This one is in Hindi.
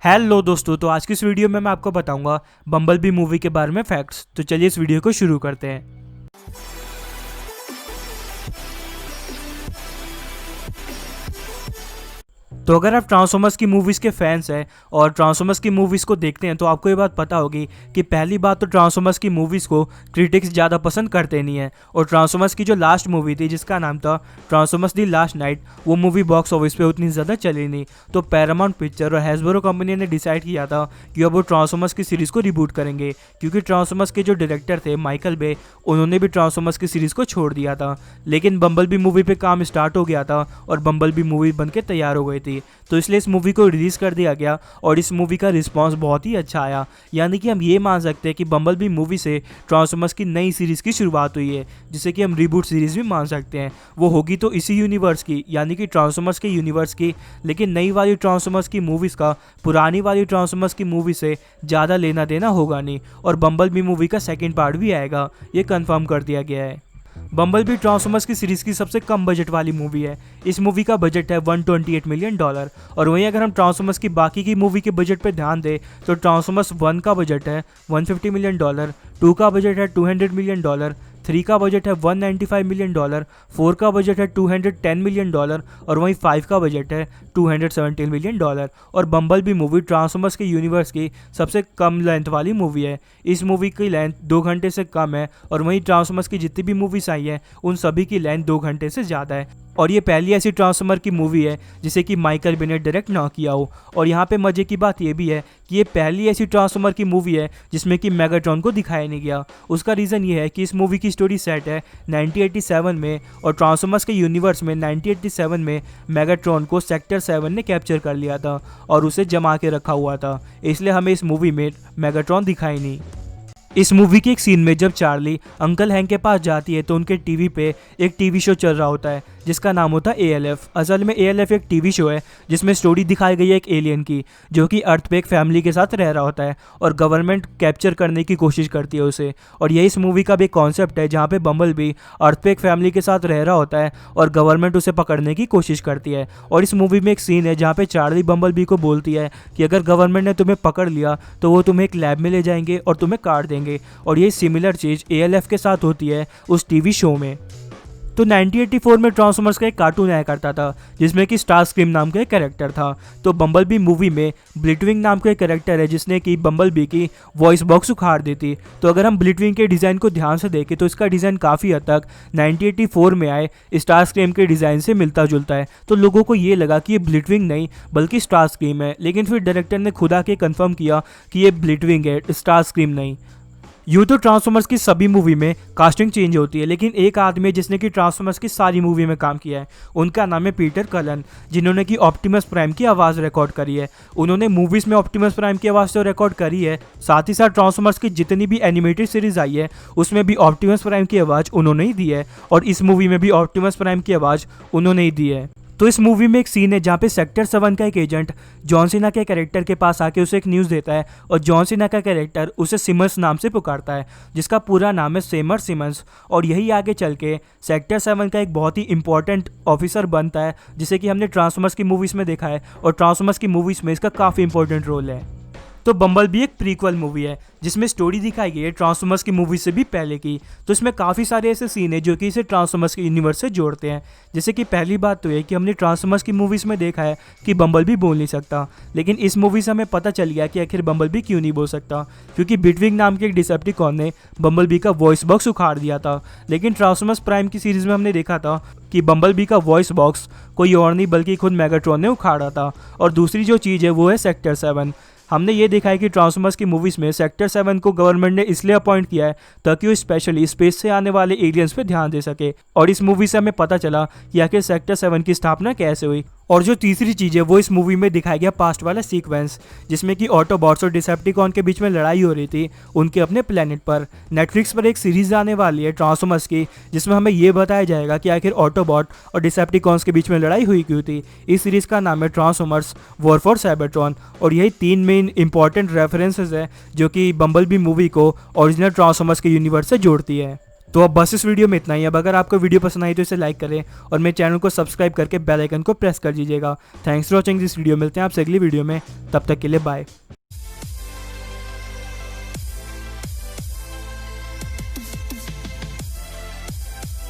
हेलो दोस्तों, तो आज की इस वीडियो में मैं आपको बताऊंगा बम्बल बी मूवी के बारे में फैक्ट्स। तो चलिए इस वीडियो को शुरू करते हैं। तो अगर आप ट्रांसफॉर्मर्स की मूवीज़ के फैंस हैं और ट्रांसफॉर्मर्स की मूवीज़ को देखते हैं तो आपको ये बात पता होगी कि पहली बात तो ट्रांसफॉर्मर्स की मूवीज़ को क्रिटिक्स ज़्यादा पसंद करते नहीं है। और ट्रांसफॉर्मर्स की जो लास्ट मूवी थी जिसका नाम था ट्रांसफॉर्मर्स दी लास्ट नाइट, वो मूवी बॉक्स ऑफिस पे उतनी ज़्यादा चली नहीं। तो पैरामाउंट पिक्चर और हैसबरो कंपनी ने डिसाइड किया था कि अब वो ट्रांसफॉर्मर्स की सीरीज़ को रिबूट करेंगे, क्योंकि ट्रांसफॉर्मर्स के जो डायरेक्टर थे माइकल बे, उन्होंने भी ट्रांसफॉर्मर्स की सीरीज़ को छोड़ दिया था। लेकिन बम्बल बी मूवी पे काम स्टार्ट हो गया था और बम्बल बी मूवी बन के तैयार हो गई थी, तो इसलिए इस मूवी को रिलीज़ कर दिया गया और इस मूवी का रिस्पांस बहुत ही अच्छा आया। यानी कि हम ये मान सकते हैं कि बम्बल बी मूवी से ट्रांसफॉर्मर्स की नई सीरीज़ की शुरुआत हुई है, जिसे कि हम रिबूट सीरीज़ भी मान सकते हैं। वो होगी तो इसी यूनिवर्स की, यानी कि ट्रांसफॉर्मर्स के यूनिवर्स की, लेकिन नई वाली ट्रांसफॉर्मर्स की मूवीज़ का पुरानी वाली ट्रांसफॉर्मर्स की मूवी से ज़्यादा लेना देना होगा नहीं। और बम्बल बी मूवी का सेकेंड पार्ट भी आएगा, ये कन्फर्म कर दिया गया है। बम्बल बी ट्रांसफॉर्मर्स की सीरीज़ की सबसे कम बजट वाली मूवी है। इस मूवी का बजट है $128 मिलियन। और वहीं अगर हम ट्रांसफॉर्मर्स की बाकी की मूवी के बजट पे ध्यान दें तो ट्रांसफॉर्मर्स 1 का बजट है $150 मिलियन, 2 का बजट है $200 मिलियन, 3 का बजट है $195 मिलियन, 4 का बजट है $210 मिलियन और वहीं 5 का बजट है $217 मिलियन। और बम्बल बी मूवी ट्रांसफॉर्मर्स के यूनिवर्स की सबसे कम लेंथ वाली मूवी है। इस मूवी की लेंथ 2 घंटे से कम है और वहीं ट्रांसफॉर्मर्स की जितनी भी मूवीज आई हैं उन सभी की लेंथ 2 घंटे से ज़्यादा है। और ये पहली ऐसी ट्रांसफॉर्मर की मूवी है जिसे कि माइकल बे ने डायरेक्ट ना किया हो। और यहाँ पे मज़े की बात ये भी है कि ये पहली ऐसी ट्रांसफॉर्मर की मूवी है जिसमें कि मेगाट्रॉन को दिखाया नहीं गया। उसका रीज़न ये है कि इस मूवी की स्टोरी सेट है 1987 में और ट्रांसफॉर्मर्स के यूनिवर्स में 1987 में मेगाट्रॉन को सेक्टर 7 ने कैप्चर कर लिया था और उसे जमा के रखा हुआ था, इसलिए हमें इस मूवी में मेगाट्रॉन दिखाई नहीं। इस मूवी के एक सीन में जब चार्ली अंकल हैंक के पास जाती है तो उनके टीवी पे एक टीवी शो चल रहा होता है जिसका नाम होता है ALF। असल में ALF एक टीवी शो है जिसमें स्टोरी दिखाई गई है एक एलियन की, जो कि अर्थ पे एक फैमिली के साथ रह रहा होता है और गवर्नमेंट कैप्चर करने की कोशिश करती है उसे। और यही इस मूवी का भी एक कॉन्सेप्ट है जहाँ पे बम्बल बी अर्थ पे एक फैमिली के साथ रह रहा होता है और गवर्नमेंट उसे पकड़ने की कोशिश करती है। और इस मूवी में एक सीन है जहाँ पे चार्ली बम्बल बी को बोलती है कि अगर गवर्नमेंट ने तुम्हें पकड़ लिया तो वो तुम्हें एक लैब में ले जाएंगे और तुम्हें काट देंगे। और ये सिमिलर चीज़ ALF के साथ होती है उस टीवी शो में। तो 1984 में ट्रांसफॉर्मर्स का एक कार्टून आया करता था जिसमें कि स्टार स्क्रीम नाम का एक कैरेक्टर था। तो बम्बल बी मूवी में ब्लिटविंग नाम का एक कैरेक्टर है जिसने कि बम्बल बी की वॉइस बॉक्स उखाड़ दी थी। तो अगर हम ब्लिटविंग के डिज़ाइन को ध्यान से देखें तो इसका डिज़ाइन काफ़ी हद तक 1984 में आए स्टार स्क्रीम के डिज़ाइन से मिलता जुलता है। तो लोगों को ये लगा कि ये ब्लिटविंग नहीं बल्कि स्टार स्क्रीम है, लेकिन फिर डायरेक्टर ने खुद आके कन्फर्म किया कि ये ब्लिटविंग है, स्टार स्क्रीम नहीं। यूँ तो ट्रांसफॉर्मर्स की सभी मूवी में कास्टिंग चेंज होती है, लेकिन एक आदमी है जिसने कि ट्रांसफॉर्मर्स की सारी मूवी में काम किया है। उनका नाम है पीटर कलन, जिन्होंने कि ऑप्टिमस प्राइम की आवाज़ रिकॉर्ड करी है। उन्होंने मूवीज़ में ऑप्टिमस प्राइम की आवाज़ तो रिकॉर्ड करी है, साथ ही साथ ट्रांसफॉर्मर्स की जितनी भी एनिमेटेड सीरीज़ आई है उसमें भी ऑप्टिमस प्राइम की आवाज़ उन्होंने ही दी है और इस मूवी में भी ऑप्टिमस प्राइम की आवाज़ उन्होंने ही दी है। तो इस मूवी में एक सीन है जहाँ पे सेक्टर 7 का एक एजेंट जॉन सीना के कैरेक्टर के पास आके उसे एक न्यूज़ देता है और जॉन सीना का कैरेक्टर उसे सिमर्स नाम से पुकारता है, जिसका पूरा नाम है सेमर सिमंस। और यही आगे चल के सेक्टर 7 का एक बहुत ही इंपॉर्टेंट ऑफिसर बनता है, जिसे कि हमने ट्रांसफॉर्मर्स की मूवीज़ में देखा है और ट्रांसफॉर्मर्स की मूवीज़ में इसका काफ़ी इंपॉर्टेंट रोल है। तो बम्बल बी एक प्रीक्वल मूवी है जिसमें स्टोरी दिखाई गई है ट्रांसफॉर्मर्स की मूवी से भी पहले की। तो इसमें काफ़ी सारे ऐसे सीन है जो कि इसे ट्रांसफॉर्मर्स के यूनिवर्स से जोड़ते हैं। जैसे कि पहली बात तो है कि हमने ट्रांसफॉर्मर्स की मूवीज़ में देखा है कि बम्बल बी बोल नहीं सकता, लेकिन इस मूवी से हमें पता चल गया कि आखिर बम्बल बी क्यों नहीं बोल सकता, क्योंकि बिटविंग नाम के एक डिसेप्टिकॉन ने बम्बल बी का वॉइस बॉक्स उखाड़ दिया था। लेकिन ट्रांसफॉर्मर्स प्राइम की सीरीज़ में हमने देखा था कि बम्बल बी का वॉइस बॉक्स कोई और नहीं बल्कि खुद मेगाट्रॉन ने उखाड़ा था। और दूसरी जो चीज़ है वो है सेक्टर 7। हमने ये देखा है कि ट्रांसफॉर्मर्स की मूवीज़ में सेक्टर 7 को गवर्नमेंट ने इसलिए अपॉइंट किया है ताकि वो स्पेशली स्पेस से आने वाले एलियंस पे ध्यान दे सके। और इस मूवी से हमें पता चला कि आखिर सेक्टर 7 की स्थापना कैसे हुई। और जो तीसरी चीज़ है वो इस मूवी में दिखाया गया पास्ट वाला सीक्वेंस, जिसमें कि ऑटोबॉट्स और डिसेप्टिकॉन के बीच में लड़ाई हो रही थी उनके अपने प्लेनेट पर। नेटफ्लिक्स पर एक सीरीज़ आने वाली है ट्रांसफॉर्मर्स की, जिसमें हमें ये बताया जाएगा कि आखिर ऑटोबॉट और डिसेप्टिकॉन्स के बीच में लड़ाई हुई क्यों थी। इस सीरीज़ का नाम है ट्रांसफॉर्मर्स वॉर फॉर साइबरट्रॉन। और यही 3 मेन इंपॉर्टेंट रेफरेंसेस है जो कि बम्बल बी मूवी को ओरिजिनल ट्रांसफॉर्मर्स के यूनिवर्स से जोड़ती है। तो अब बस इस वीडियो में इतना ही। अब अगर आपको वीडियो पसंद आई तो इसे लाइक करें और मेरे चैनल को सब्सक्राइब करके बेल आइकन को प्रेस कर दीजिएगा। Thanks for watching this video. मिलते हैं आपसे अगली वीडियो में, तब तक के लिए बाय।